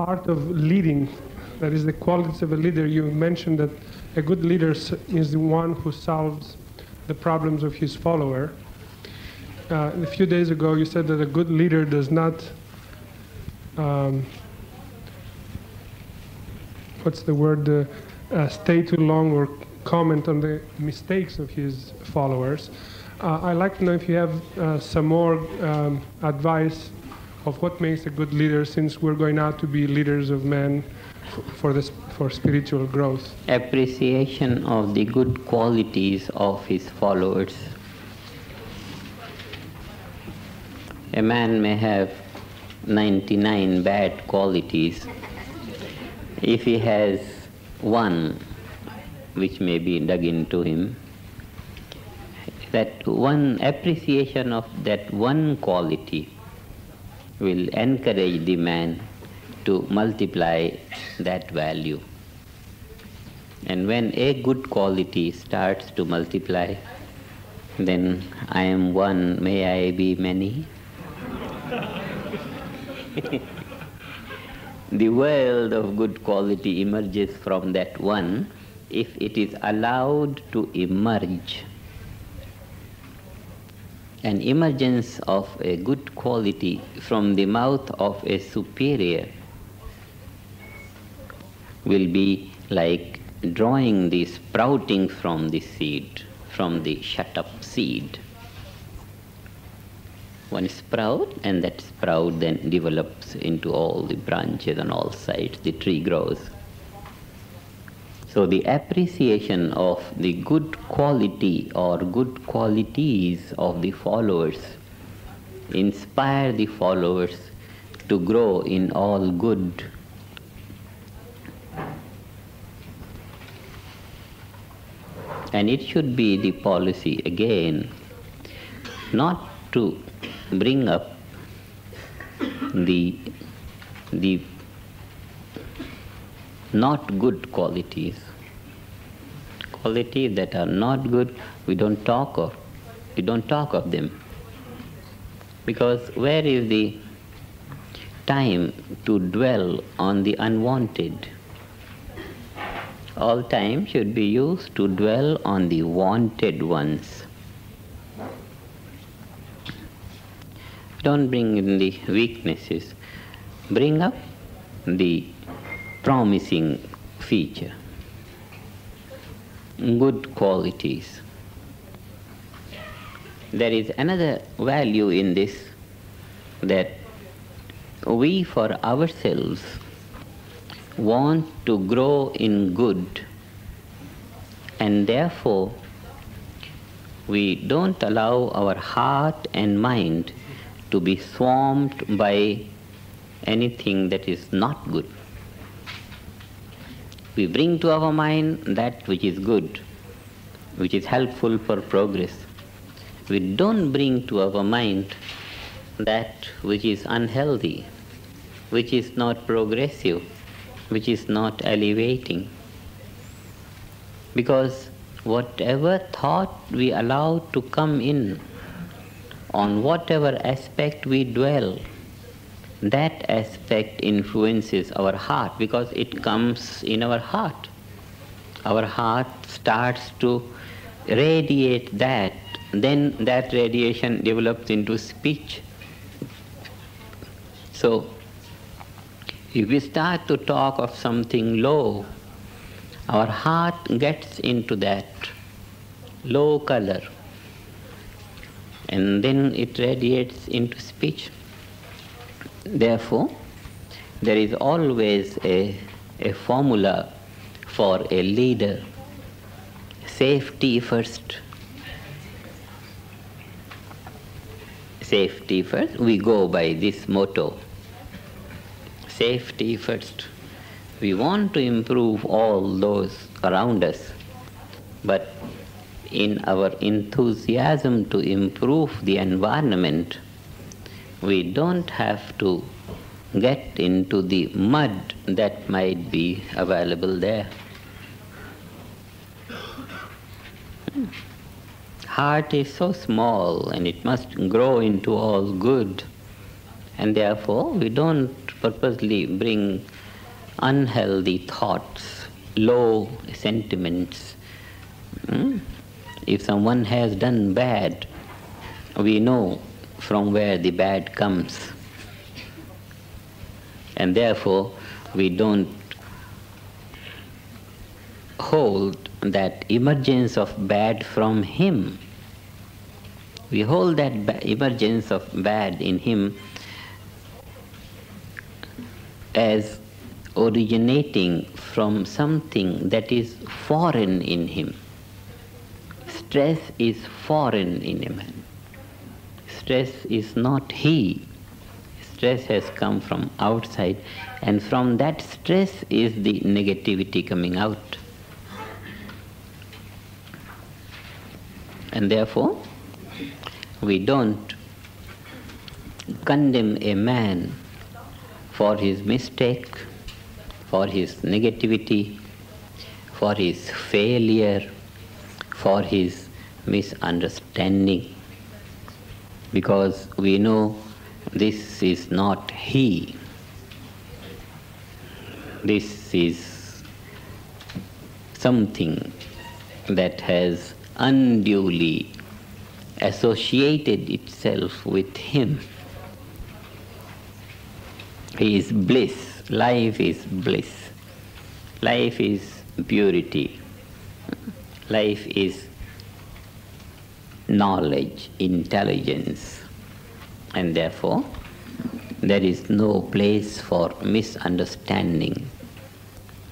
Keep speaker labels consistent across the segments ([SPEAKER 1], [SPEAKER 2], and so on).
[SPEAKER 1] art of leading, that is the qualities of a leader, you mentioned that a good leader is the one who solves the problems of his follower. A few days ago you said that a good leader does not, stay too long or comment on the mistakes of his followers. I'd like to know if you have some more advice of what makes a good leader, since we're going out to be leaders of men for spiritual growth.
[SPEAKER 2] Appreciation of the good qualities of his followers. A man may have 99 bad qualities. If he has one which may be dug into him, that one appreciation of that one quality will encourage the man to multiply that value. And when a good quality starts to multiply, then I am one, may I be many. The world of good quality emerges from that one if it is allowed to emerge. An emergence of a good quality from the mouth of a superior will be like drawing the sprouting from the seed, from the shut-up seed. One sprout, and that sprout then develops into all the branches on all sides, the tree grows. So the appreciation of the good quality or good qualities of the followers inspire the followers to grow in all good. And it should be the policy again not to bring up the not good qualities. Qualities that are not good, we don't talk of them. Because where is the time to dwell on the unwanted? All time should be used to dwell on the wanted ones. Don't bring in the weaknesses. Bring up the promising feature, good qualities. There is another value in this, that we for ourselves want to grow in good, and therefore we don't allow our heart and mind to be swamped by anything that is not good. We bring to our mind that which is good, which is helpful for progress. We don't bring to our mind that which is unhealthy, which is not progressive, which is not elevating. Because whatever thought we allow to come in, on whatever aspect we dwell, that aspect influences our heart, because it comes in our heart. Our heart starts to radiate that, then that radiation develops into speech. So, if we start to talk of something low, our heart gets into that low color, and then it radiates into speech. Therefore, there is always a formula for a leader. Safety first. Safety first. We go by this motto. Safety first. We want to improve all those around us, but in our enthusiasm to improve the environment, we don't have to get into the mud that might be available there. Heart is so small and it must grow into all good, and therefore we don't purposely bring unhealthy thoughts, low sentiments. If someone has done bad, we know from where the bad comes. And therefore, we don't hold that emergence of bad from him. We hold that emergence of bad in him as originating from something that is foreign in him. Stress is foreign in a man. Stress is not he. Stress has come from outside, and from that stress is the negativity coming out. And therefore, we don't condemn a man for his mistake, for his negativity, for his failure, for his misunderstanding, because we know this is not he. This is something that has unduly associated itself with him. He is bliss. Life is bliss. Life is purity. Life is knowledge, intelligence. And therefore, there is no place for misunderstanding,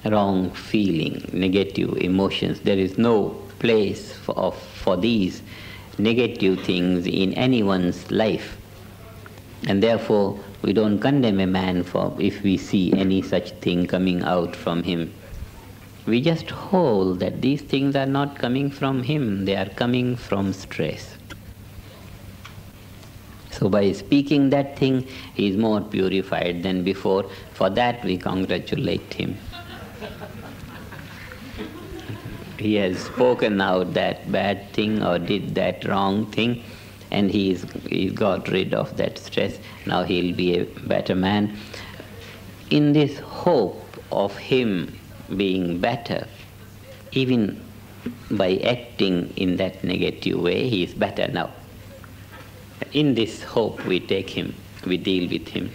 [SPEAKER 2] wrong feeling, negative emotions. There is no place for these negative things in anyone's life. And therefore, we don't condemn a man for if we see any such thing coming out from him. We just hold that these things are not coming from him, they are coming from stress. So by speaking that thing, he is more purified than before. For that we congratulate him. He has spoken out that bad thing or did that wrong thing, and he got rid of that stress. Now he'll be a better man. In this hope of him being better, even by acting in that negative way, he is better now. In this hope we take him, we deal with him.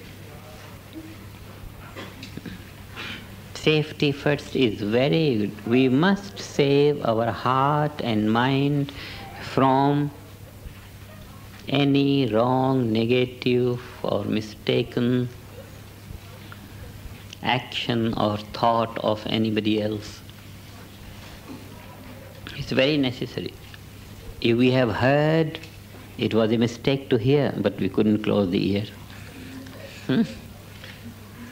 [SPEAKER 2] Safety first is very good. We must save our heart and mind from any wrong, negative or mistaken action or thought of anybody else. It's very necessary. If we have heard, it was a mistake to hear, but we couldn't close the ear.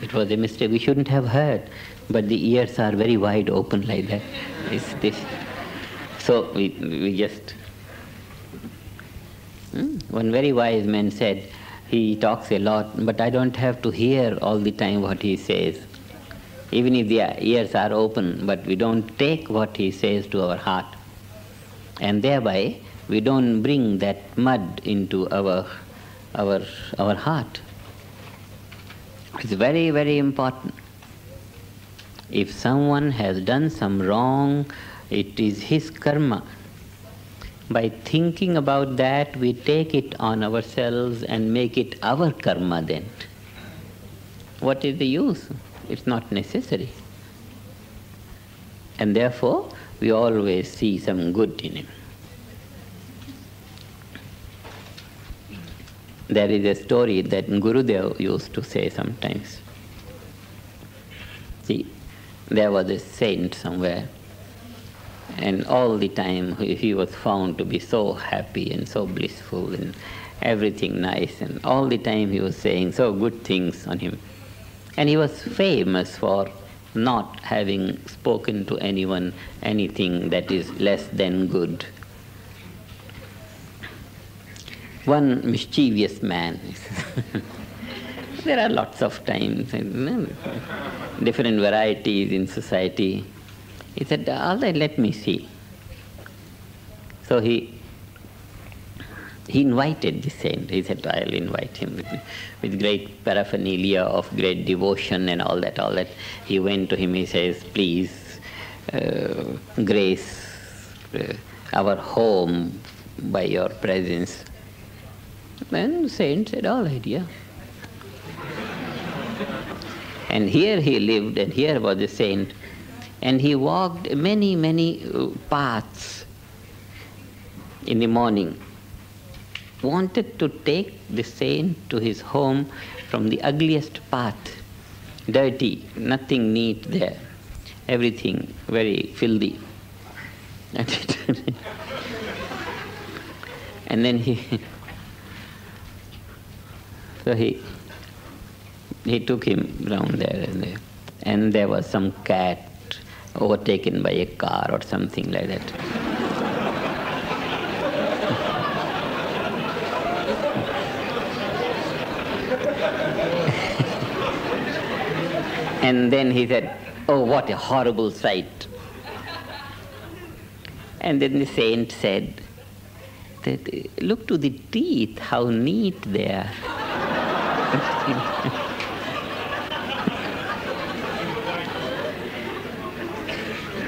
[SPEAKER 2] It was a mistake, we shouldn't have heard, but the ears are very wide open like that. It's this. So we just... One very wise man said, he talks a lot, but I don't have to hear all the time what he says. Even if the ears are open, but we don't take what he says to our heart. And thereby, we don't bring that mud into our heart. It's very, very important. If someone has done some wrong, it is his karma. By thinking about that, we take it on ourselves and make it our karma then. What is the use? It's not necessary. And therefore, we always see some good in him. There is a story that Gurudev used to say sometimes. See, there was a saint somewhere, and all the time he was found to be so happy and so blissful and everything nice, and all the time he was saying so good things on him. And he was famous for not having spoken to anyone anything that is less than good. One mischievous man. There are lots of times, different varieties in society. He said, all right, let me see. So he he invited the saint. He said, I'll invite him with great paraphernalia of great devotion and all that. He went to him, he says, please grace our home by your presence. Then the saint said, all right, yeah. And here he lived, and here was the saint, and he walked many, many paths in the morning. Wanted to take the saint to his home from the ugliest path, dirty, nothing neat there, everything very filthy. And then he took him round there, and there was some cat overtaken by a car or something like that. And then he said, oh, what a horrible sight. And then the saint said, that, look to the teeth, how neat they are.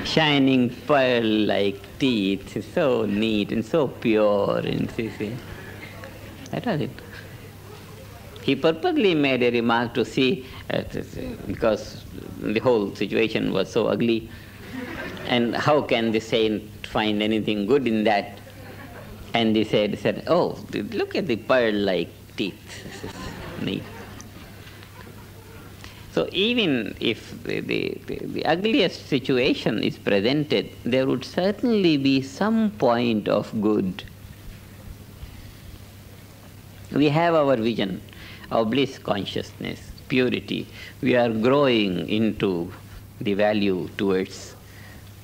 [SPEAKER 2] Shining pearl-like teeth, so neat and so pure. And that was it. He purposely made a remark to see, because the whole situation was so ugly, and how can the saint find anything good in that? And he said, oh, look at the pearl-like teeth. This is neat. So even if the ugliest situation is presented, there would certainly be some point of good. We have our vision of bliss consciousness, purity. We are growing into the value towards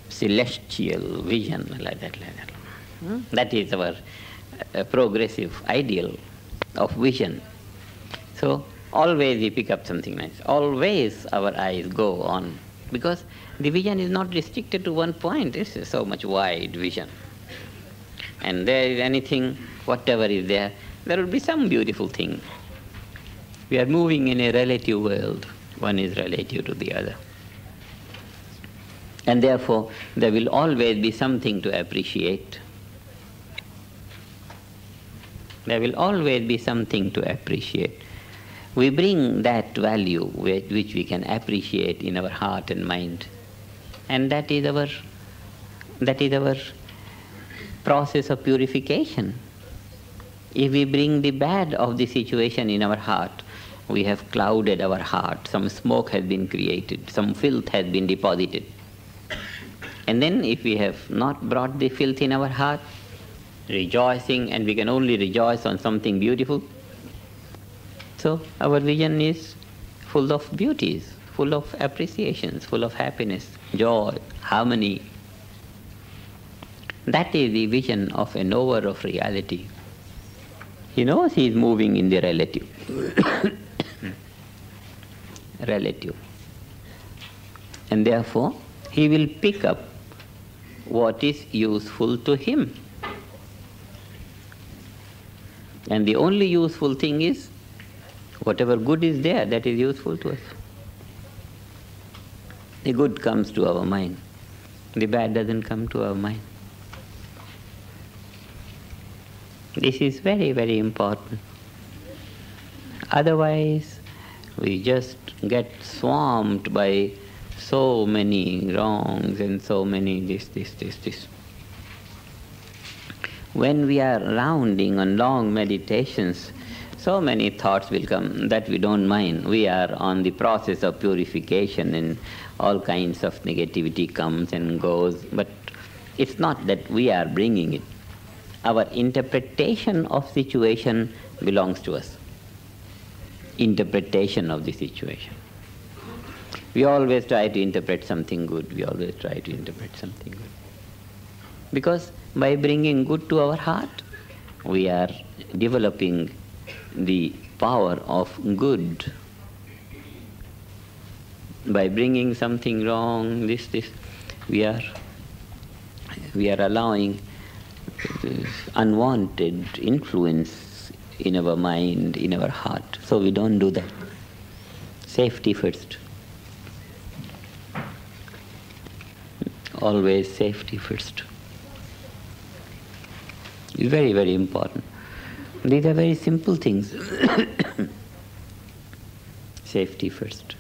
[SPEAKER 2] celestial vision, like that. That is our progressive ideal of vision. So always we pick up something nice. Always our eyes go on, because the vision is not restricted to one point. It's so much wide vision. And there is anything, whatever is there will be some beautiful thing. We are moving in a relative world. One is relative to the other. And therefore, there will always be something to appreciate. There will always be something to appreciate. We bring that value which we can appreciate in our heart and mind. And that is our process of purification. If we bring the bad of the situation in our heart, we have clouded our heart. Some smoke has been created, some filth has been deposited. And then if we have not brought the filth in our heart, rejoicing, and we can only rejoice on something beautiful, so our vision is full of beauties, full of appreciations, full of happiness, joy, harmony. That is the vision of a knower of reality. He knows he is moving in the relative. Relative. And therefore, he will pick up what is useful to him. And the only useful thing is whatever good is there, that is useful to us. The good comes to our mind. The bad doesn't come to our mind. This is very, very important. Otherwise, we just get swamped by so many wrongs and so many this. When we are rounding on long meditations, so many thoughts will come that we don't mind. We are on the process of purification and all kinds of negativity comes and goes, but it's not that we are bringing it. Our interpretation of situation belongs to us. Interpretation of the situation. We always try to interpret something good. Because by bringing good to our heart, we are developing the power of good. By bringing something wrong, we are allowing unwanted influence in our mind, in our heart. So we don't do that. Safety first. Always safety first. It's very, very important. These are very simple things. Safety first.